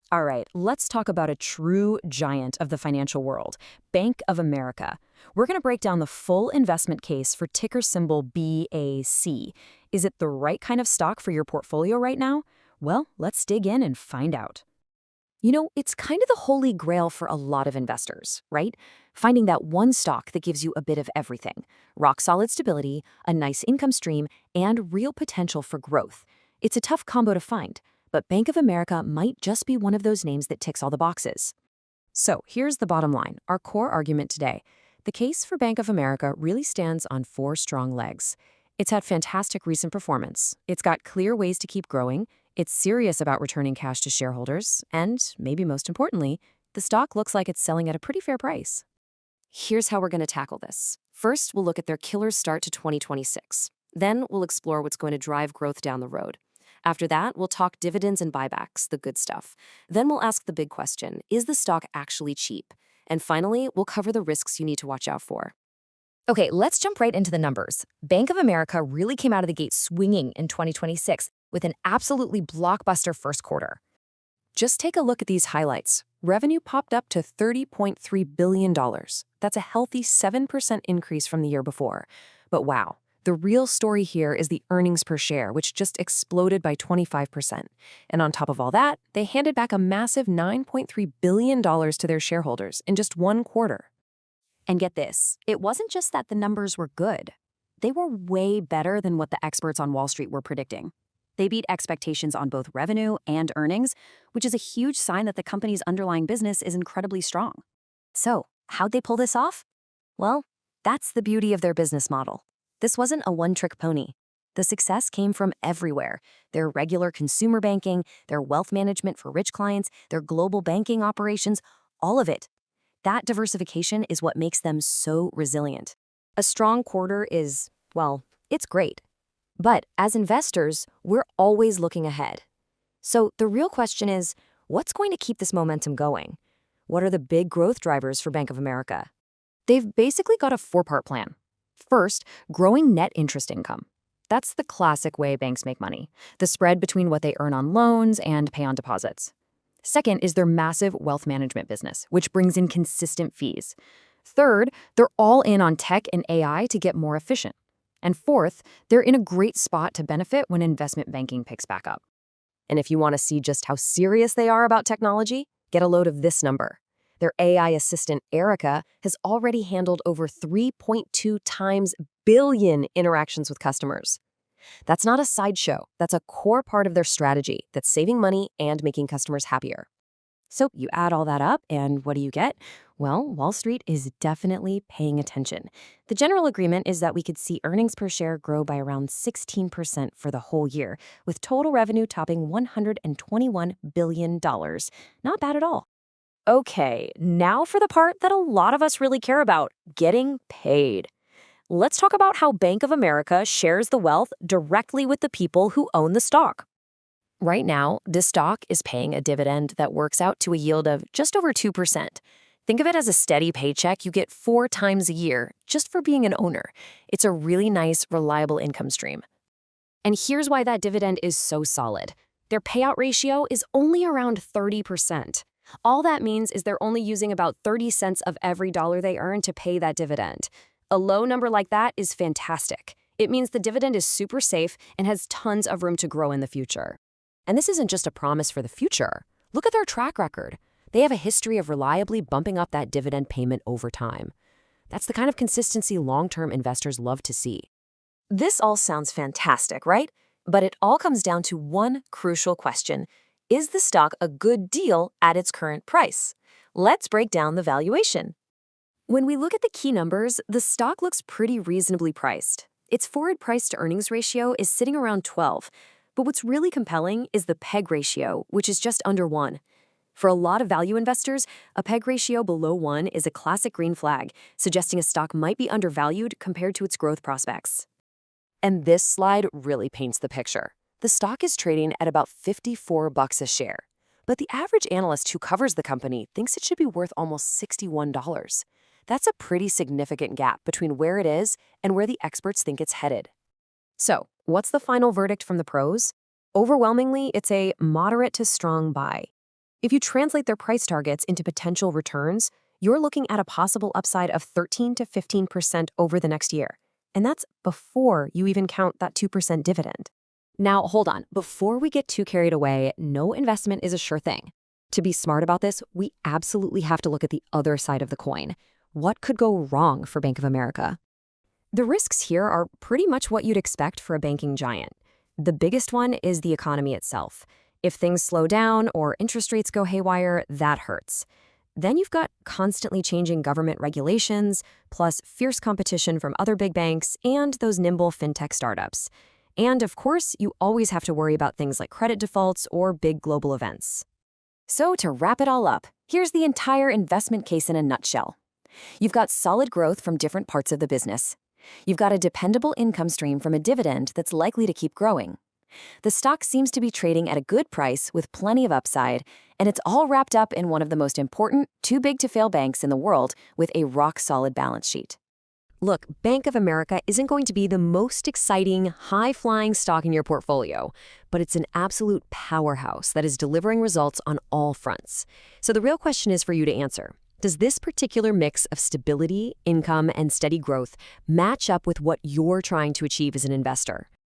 All right, let's talk about a true giant of the financial world, Bank of America. We're going to break down the full investment case for ticker symbol BAC. Is it the right kind of stock for your portfolio right now? Well, let's dig in and find out. It's kind of the holy grail for a lot of investors, right? Finding that one stock that gives you a bit of everything: rock solid stability, a nice income stream, and real potential for growth. It's a tough combo to find, but Bank of America might just be one of those names that ticks all the boxes. So here's the bottom line, our core argument today. The case for Bank of America really stands on four strong legs. It's had fantastic recent performance. It's got clear ways to keep growing. It's serious about returning cash to shareholders. And, maybe most importantly, the stock looks like it's selling at a pretty fair price. Here's how we're going to tackle this. First, we'll look at their killer start to 2026. Then, we'll explore what's going to drive growth down the road. After that, we'll talk dividends and buybacks, the good stuff. Then we'll ask the big question, is the stock actually cheap? And finally, we'll cover the risks you need to watch out for. Okay, let's jump right into the numbers. Bank of America really came out of the gate swinging in 2026 with an absolutely blockbuster first quarter. Just take a look at these highlights. Revenue popped up to $30.3 billion. That's a healthy 7% increase from the year before. But wow, the real story here is the earnings per share, which just exploded by 25%. And on top of all that, they handed back a massive $9.3 billion to their shareholders in just one quarter. And get this, it wasn't just that the numbers were good. They were way better than what the experts on Wall Street were predicting. They beat expectations on both revenue and earnings, which is a huge sign that the company's underlying business is incredibly strong. So, how'd they pull this off? Well, that's the beauty of their business model. This wasn't a one-trick pony. The success came from everywhere: their regular consumer banking, their wealth management for rich clients, their global banking operations, all of it. That diversification is what makes them so resilient. A strong quarter is, well, it's great. But as investors, we're always looking ahead. So the real question is, what's going to keep this momentum going? What are the big growth drivers for Bank of America? They've basically got a four-part plan. First, growing net interest income. That's the classic way banks make money: the spread between what they earn on loans and pay on deposits. Second is their massive wealth management business, which brings in consistent fees. Third, they're all in on tech and AI to get more efficient. And fourth, they're in a great spot to benefit when investment banking picks back up. And if you want to see just how serious they are about technology, get a load of this number. Their AI assistant, Erica, has already handled over 3.2 times billion interactions with customers. That's not a sideshow. That's a core part of their strategy that's saving money and making customers happier. So you add all that up, and what do you get? Well, Wall Street is definitely paying attention. The general agreement is that we could see earnings per share grow by around 16% for the whole year, with total revenue topping $121 billion. Not bad at all. Okay, now for the part that a lot of us really care about: getting paid. Let's talk about how Bank of America shares the wealth directly with the people who own the stock. Right now, this stock is paying a dividend that works out to a yield of just over 2%. Think of it as a steady paycheck you get 4 times a year just for being an owner. It's a really nice, reliable income stream. And here's why that dividend is so solid. Their payout ratio is only around 30%. All that means is they're only using about 30 cents of every dollar they earn to pay that dividend. A low number like that is fantastic. It means the dividend is super safe and has tons of room to grow in the future. And this isn't just a promise for the future. Look at their track record. They have a history of reliably bumping up that dividend payment over time. That's the kind of consistency long-term investors love to see. This all sounds fantastic, right? But it all comes down to one crucial question: is the stock a good deal at its current price? Let's break down the valuation. When we look at the key numbers, the stock looks pretty reasonably priced. Its forward price to earnings ratio is sitting around 12. But what's really compelling is the PEG ratio, which is just under 1. For a lot of value investors, a PEG ratio below 1 is a classic green flag, suggesting a stock might be undervalued compared to its growth prospects. And this slide really paints the picture. The stock is trading at about $54 a share, but the average analyst who covers the company thinks it should be worth almost $61. That's a pretty significant gap between where it is and where the experts think it's headed. So, what's the final verdict from the pros? Overwhelmingly, it's a moderate to strong buy. If you translate their price targets into potential returns, you're looking at a possible upside of 13 to 15% over the next year. And that's before you even count that 2% dividend. Now, hold on. Before we get too carried away, no investment is a sure thing. To be smart about this, we absolutely have to look at the other side of the coin. What could go wrong for Bank of America? The risks here are pretty much what you'd expect for a banking giant. The biggest one is the economy itself. If things slow down or interest rates go haywire, that hurts. Then you've got constantly changing government regulations, plus fierce competition from other big banks and those nimble fintech startups. And of course, you always have to worry about things like credit defaults or big global events. So to wrap it all up, here's the entire investment case in a nutshell. You've got solid growth from different parts of the business. You've got a dependable income stream from a dividend that's likely to keep growing. The stock seems to be trading at a good price with plenty of upside, and it's all wrapped up in one of the most important, too-big-to-fail banks in the world with a rock-solid balance sheet. Look, Bank of America isn't going to be the most exciting, high-flying stock in your portfolio, but it's an absolute powerhouse that is delivering results on all fronts. So the real question is for you to answer. Does this particular mix of stability, income, and steady growth match up with what you're trying to achieve as an investor?